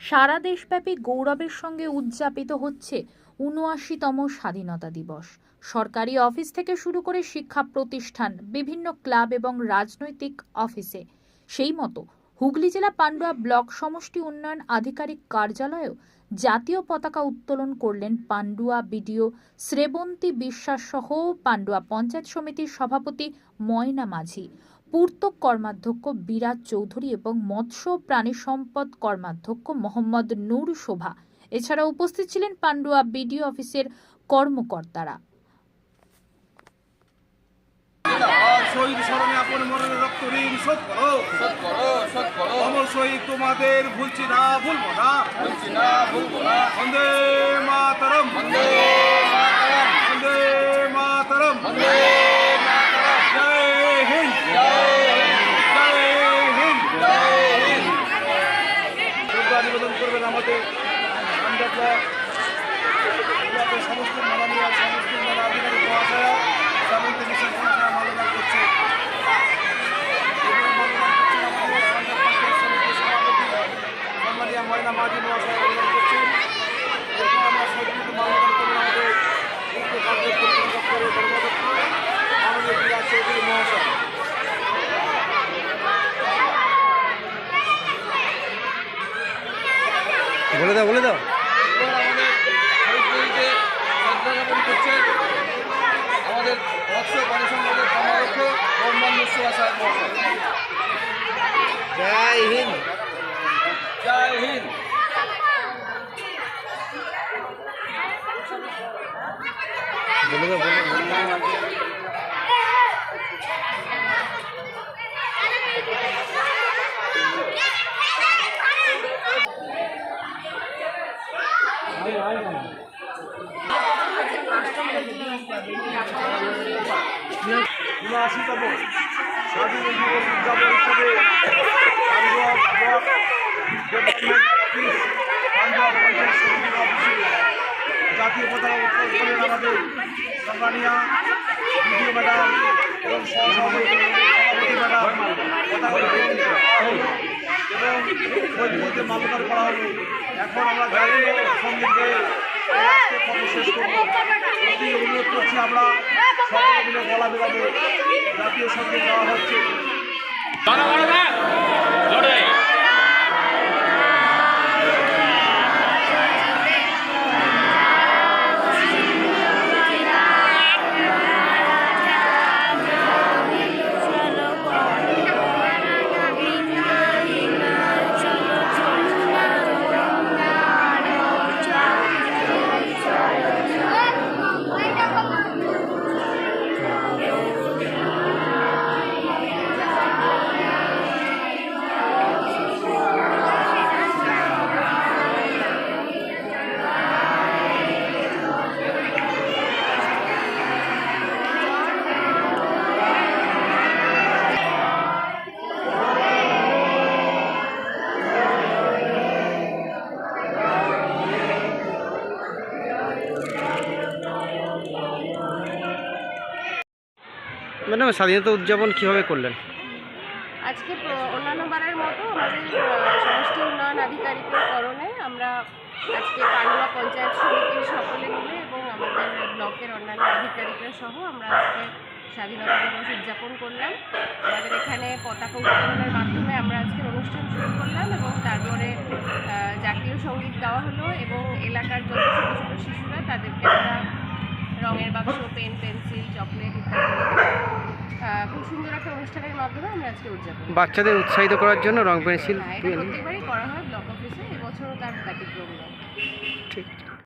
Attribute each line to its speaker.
Speaker 1: সারা দেশব্যাপী গৌরবের সঙ্গে উদযাপিত হচ্ছে ৭৯তম স্বাধীনতা দিবস। সরকারি অফিস থেকে শুরু করে শিক্ষা প্রতিষ্ঠান, বিভিন্ন ক্লাব এবং রাজনৈতিক অফিসে, সেই মতো হুগলি জেলা পান্ডুয়া ব্লক সমষ্টি উন্নয়ন আধিকারিক কার্যালয়েও জাতীয় পতাকা উত্তোলন করলেন পান্ডুয়া বিডিও শ্রেবন্তী বিশ্বাস সহ পান্ডুয়া পঞ্চায়েত সমিতির সভাপতি ময়না মাঝি, পূর্ত কর্মাধ্যক্ষ বিরাজ চৌধুরী এবং মৎস্য প্রাণী সম্পদ কর্মাধ্যক্ষ মোহাম্মদ নূর শোভা। এছাড়া উপস্থিত ছিলেন পান্ডুয়া বিডিও অফিসের কর্মকর্তারা।
Speaker 2: শহীদ স্মরণে আপন মরণে রক্ত ঋণ শোধ করো, শোধ করো, শোধ করো। অমর শহীদ তোমাদের ভুলছি না, ভুলবো না, ভুলছি না, ভুলবো না। বন্দে মাতরম, বন্দে মাতরম, বন্দে মাতরম, বন্দে মাতরম। জয় হিন্দ, জয় হিন্দ, জয় হিন্দ। শ্রদ্ধা নিবেদন করবেন আমাদের ব্লকের সমস্ত মাননীয় সমস্ত আধিকারিক মহাশয়া, শ্রাবন্তী বিশ্বাস মহাশয়া মাল্যদান করছে। ময়না মাঝি মহাশয় আবেদন করছেন। এরপর আমরা সরকারকে মাল্যদান করবো আমাদের মুখ্য কার্যক্রম দপ্তরের কর্মদক্ষ মাননীয় বিরাজ চৌধুরী মহাশয়।
Speaker 3: বলে দাও, বলে দাও।
Speaker 2: আমাদের শহীদগুলিকে শ্রদ্ধা জ্ঞাপন করছেন আমাদের মৎস্য প্রাণী সম্পদের কর্মাধ্যক্ষ মোহাম্মদ নূর শোভা সাহেব মহাশয়।
Speaker 3: জয় হিন্দ,
Speaker 2: জয় হিন্দ।
Speaker 3: বলে দাও, বলে দাও।
Speaker 2: উনআশিতম স্বাধীনতা দিবস উদযাপন হিসেবে Pandua block development office, Pandua panchayat সমিতির অফিসে জাতীয় পতাকা উত্তোলন করেন আমাদের সম্মানীয় বিডিও ম্যাডাম এবং সহসভাপতি ম্যাডাম। পতাকা উত্তোলন করা হলো এবং শহীদগুলিতে মাল্যদান করা হলো। এখন আমরা জাতীয় সঙ্গীত গেয়ে আজকে পর্ব শেষ করব। অতি অনুরোধ করছি আমরা সকলে মিলে গলা মেলাবে জাতীয় সঙ্গীত গাওয়া হচ্ছে।
Speaker 3: ম্যাডাম, স্বাধীনতা উদযাপন কিভাবে করলেন?
Speaker 4: আজকে অন্যান্য বারের মতো আমাদের সমষ্টি উন্নয়ন আধিকারিকের করণে আমরা আজকে পান্ডুয়া পঞ্চায়েত সমিতির সকলে মিলে এবং আমাদের ব্লকের অন্যান্য আধিকারিকরা সহ আমরা আজকে স্বাধীনতা দিবস উদযাপন করলাম। আমাদের এখানে পতাকা উত্তোলনের মাধ্যমে আমরা আজকের অনুষ্ঠান শুরু করলাম এবং তারপরে জাতীয় সঙ্গীত গাওয়া হলো এবং এলাকার যত ছোটো ছোটো শিশুরা তাদেরকে আমরা রঙের বাক্স, পেন, পেন্সিল, চকলেট ইত্যাদি খুব সুন্দর একটা অনুষ্ঠানের মাধ্যমে আমরা আজকে উদযাপন।
Speaker 3: বাচ্চাদের উৎসাহিত করার জন্য রং পেন্সিল
Speaker 4: এটা প্রত্যেকবারই করা হয় ব্লক অফিসে, এবছরও তার ব্যতিক্রম নয়।
Speaker 3: ঠিক।